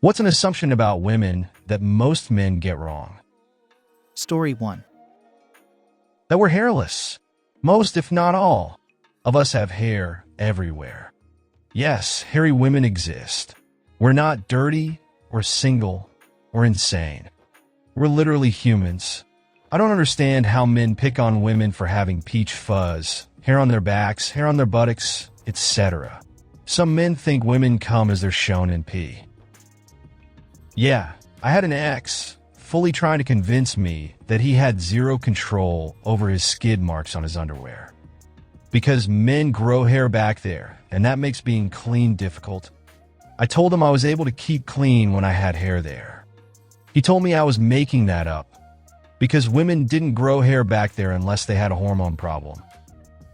What's an assumption about women that most men get wrong? Story 1. That we're hairless. Most, if not all, of us have hair everywhere. Yes, hairy women exist. We're not dirty or single or insane. We're literally humans. I don't understand how men pick on women for having peach fuzz, hair on their backs, hair on their buttocks, etc. Some men think women come as they're shown in pee. Yeah, I had an ex fully trying to convince me that he had zero control over his skid marks on his underwear. Because men grow hair back there, and that makes being clean difficult. I told him I was able to keep clean when I had hair there. He told me I was making that up, because women didn't grow hair back there unless they had a hormone problem.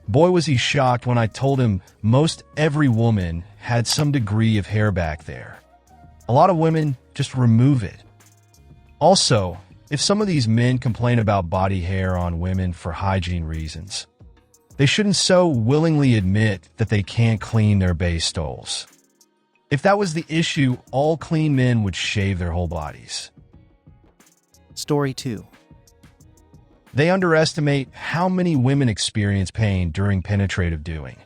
Boy, was he shocked when I told him most every woman had some degree of hair back there. A lot of women just remove it. Also, if some of these men complain about body hair on women for hygiene reasons, they shouldn't so willingly admit that they can't clean their base stoles. If that was the issue, all clean men would shave their whole bodies. Story 2. They underestimate how many women experience pain during penetrative doing.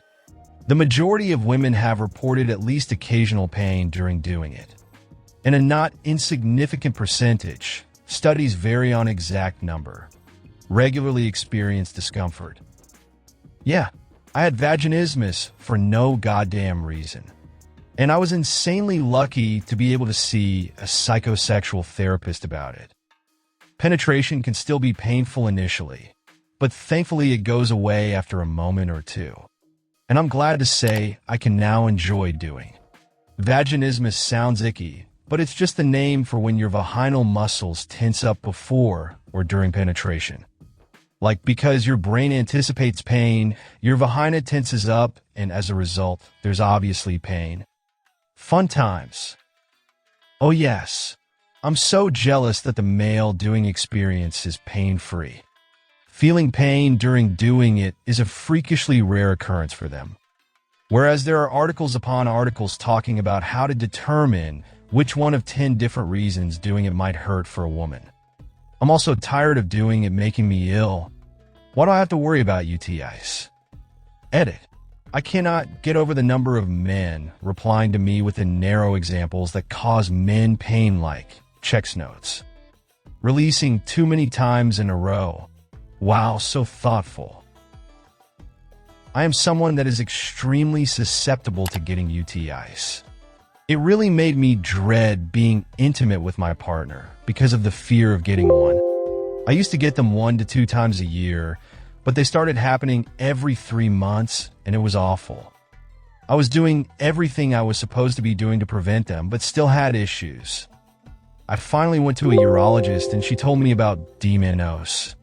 The majority of women have reported at least occasional pain during doing it. And a not insignificant percentage, studies vary on exact number, regularly experience discomfort. Yeah, I had vaginismus for no goddamn reason. And I was insanely lucky to be able to see a psychosexual therapist about it. Penetration can still be painful initially, but thankfully it goes away after a moment or two. And I'm glad to say I can now enjoy doing. Vaginismus sounds icky, but it's just the name for when your vaginal muscles tense up before or during penetration. Like because your brain anticipates pain, your vagina tenses up, and as a result, there's obviously pain. Fun times. Oh yes, I'm so jealous that the male doing experience is pain-free. Feeling pain during doing it is a freakishly rare occurrence for them. Whereas there are articles upon articles talking about how to determine which one of 10 different reasons doing it might hurt for a woman. I'm also tired of doing it making me ill. Why do I have to worry about UTIs? Edit. I cannot get over the number of men replying to me with the narrow examples that cause men pain like checks notes. Releasing too many times in a row. Wow, so thoughtful. I am someone that is extremely susceptible to getting UTIs. It really made me dread being intimate with my partner because of the fear of getting one. I used to get them 1 to 2 times a year, but they started happening every 3 months, and it was awful. I was doing everything I was supposed to be doing to prevent them, but still had issues. I finally went to a urologist, and she told me about D-Minos.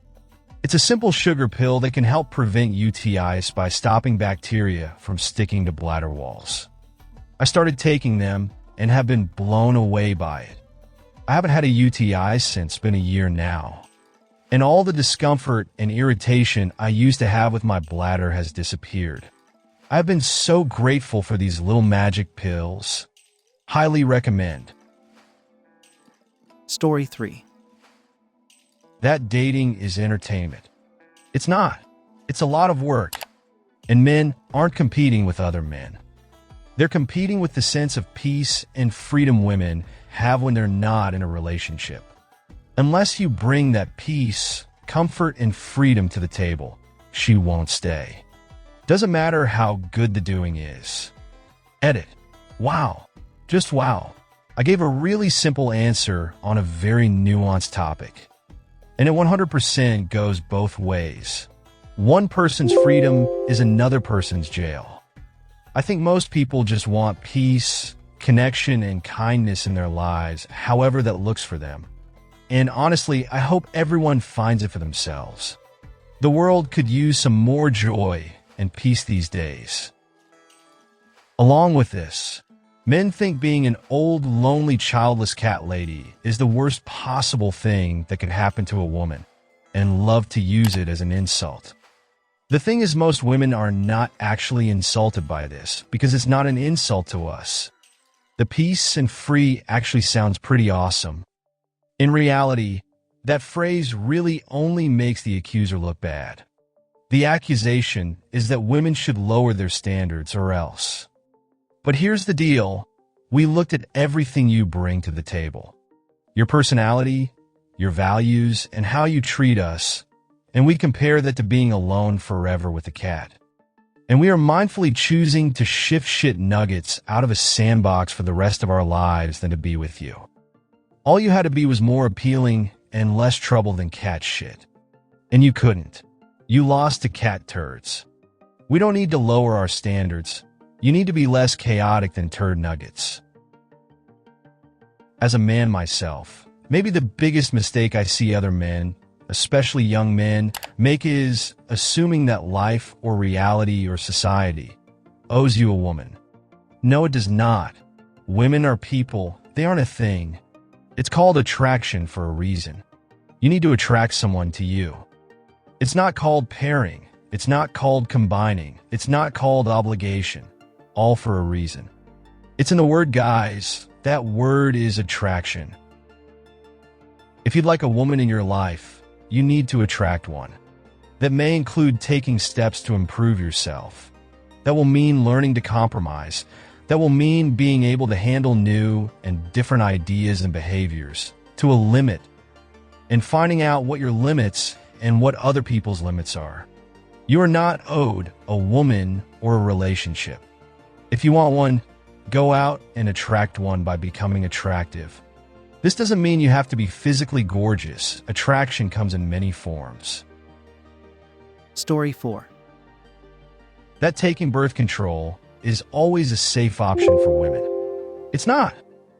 It's a simple sugar pill that can help prevent UTIs by stopping bacteria from sticking to bladder walls. I started taking them and have been blown away by it. I haven't had a UTI since it's been a year now. And all the discomfort and irritation I used to have with my bladder has disappeared. I've been so grateful for these little magic pills. Highly recommend. Story 3. That dating is entertainment. It's not. It's a lot of work. And men aren't competing with other men. They're competing with the sense of peace and freedom women have when they're not in a relationship. Unless you bring that peace, comfort, and freedom to the table, she won't stay. Doesn't matter how good the doing is. Edit. Wow. Just wow. I gave a really simple answer on a very nuanced topic. And it 100% goes both ways. One person's freedom is another person's jail. I think most people just want peace, connection, and kindness in their lives, however that looks for them. And honestly, I hope everyone finds it for themselves. The world could use some more joy and peace these days. Along with this, men think being an old, lonely, childless cat lady is the worst possible thing that could happen to a woman, and love to use it as an insult. The thing is, most women are not actually insulted by this because it's not an insult to us. The peace and free actually sounds pretty awesome. In reality, that phrase really only makes the accuser look bad. The accusation is that women should lower their standards or else. But here's the deal. We looked at everything you bring to the table. Your personality, your values, and how you treat us, and we compare that to being alone forever with a cat. And we are mindfully choosing to shift shit nuggets out of a sandbox for the rest of our lives than to be with you. All you had to be was more appealing and less trouble than cat shit. And you couldn't. You lost to cat turds. We don't need to lower our standards. You need to be less chaotic than turd nuggets. As a man myself, maybe the biggest mistake I see other men, especially young men, make is assuming that life or reality or society owes you a woman. No, it does not. Women are people. They aren't a thing. It's called attraction for a reason. You need to attract someone to you. It's not called pairing. It's not called combining. It's not called obligation. All for a reason. It's in the word, guys. That word is attraction. If you'd like a woman in your life, you need to attract one. That may include taking steps to improve yourself. That will mean learning to compromise. That will mean being able to handle new and different ideas and behaviors to a limit, and finding out what your limits and what other people's limits are. You are not owed a woman or a relationship. If you want one, go out and attract one by becoming attractive. This doesn't mean you have to be physically gorgeous. Attraction comes in many forms. Story 4. That taking birth control is always a safe option for women. It's not.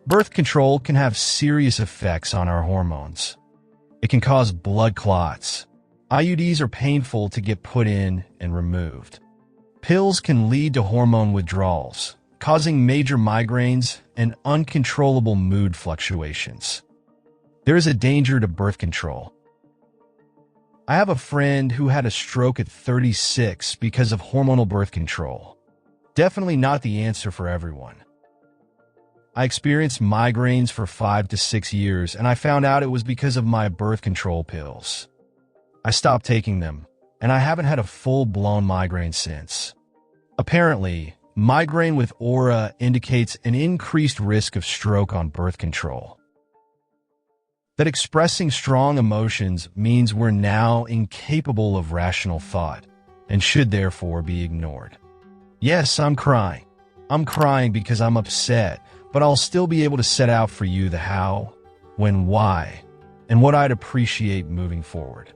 Birth control can have serious effects on our hormones. It can cause blood clots. IUDs are painful to get put in and removed. Pills can lead to hormone withdrawals, causing major migraines and uncontrollable mood fluctuations. There is a danger to birth control. I have a friend who had a stroke at 36 because of hormonal birth control. Definitely not the answer for everyone. I experienced migraines for 5 to 6 years, and I found out it was because of my birth control pills. I stopped taking them, and I haven't had a full-blown migraine since. Apparently, migraine with aura indicates an increased risk of stroke on birth control. That expressing strong emotions means we're now incapable of rational thought and should therefore be ignored. Yes, I'm crying. I'm crying because I'm upset, but I'll still be able to set out for you the how, when, why, and what I'd appreciate moving forward.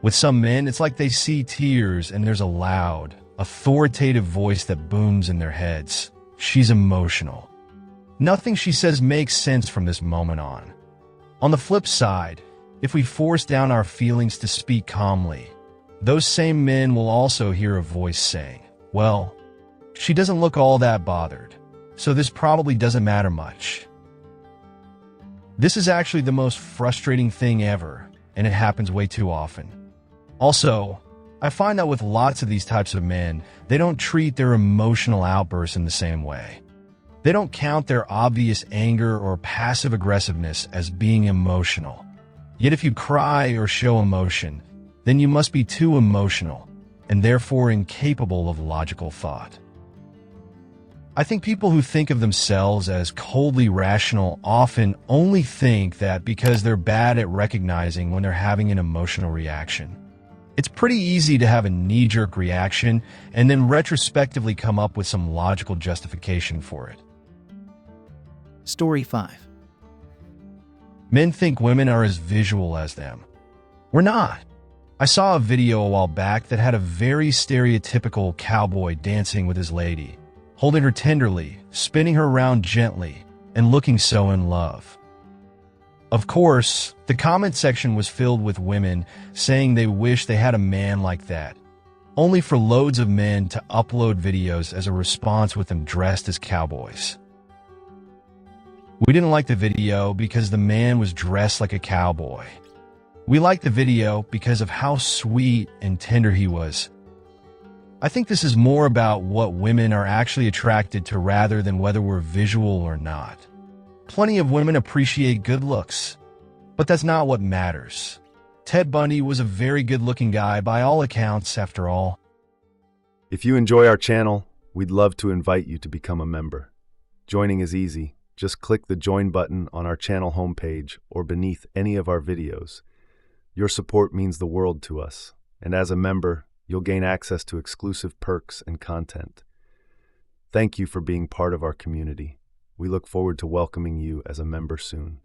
With some men, it's like they see tears and there's a loud, authoritative voice that booms in their heads. She's emotional. Nothing she says makes sense from this moment on. On the flip side, if we force down our feelings to speak calmly, those same men will also hear a voice saying, well, she doesn't look all that bothered, so this probably doesn't matter much. This is actually the most frustrating thing ever, and it happens way too often. Also, I find that with lots of these types of men, they don't treat their emotional outbursts in the same way. They don't count their obvious anger or passive aggressiveness as being emotional. Yet if you cry or show emotion, then you must be too emotional and therefore incapable of logical thought. I think people who think of themselves as coldly rational often only think that because they're bad at recognizing when they're having an emotional reaction. It's pretty easy to have a knee-jerk reaction and then retrospectively come up with some logical justification for it. Story 5. Men think women are as visual as them. We're not. I saw a video a while back that had a very stereotypical cowboy dancing with his lady, holding her tenderly, spinning her around gently, and looking so in love. Of course, the comment section was filled with women saying they wish they had a man like that, only for loads of men to upload videos as a response with them dressed as cowboys. We didn't like the video because the man was dressed like a cowboy. We liked the video because of how sweet and tender he was. I think this is more about what women are actually attracted to rather than whether we're visual or not. Plenty of women appreciate good looks, but that's not what matters. Ted Bundy was a very good-looking guy by all accounts, after all. If you enjoy our channel, we'd love to invite you to become a member. Joining is easy. Just click the join button on our channel homepage or beneath any of our videos. Your support means the world to us, and as a member, you'll gain access to exclusive perks and content. Thank you for being part of our community. We look forward to welcoming you as a member soon.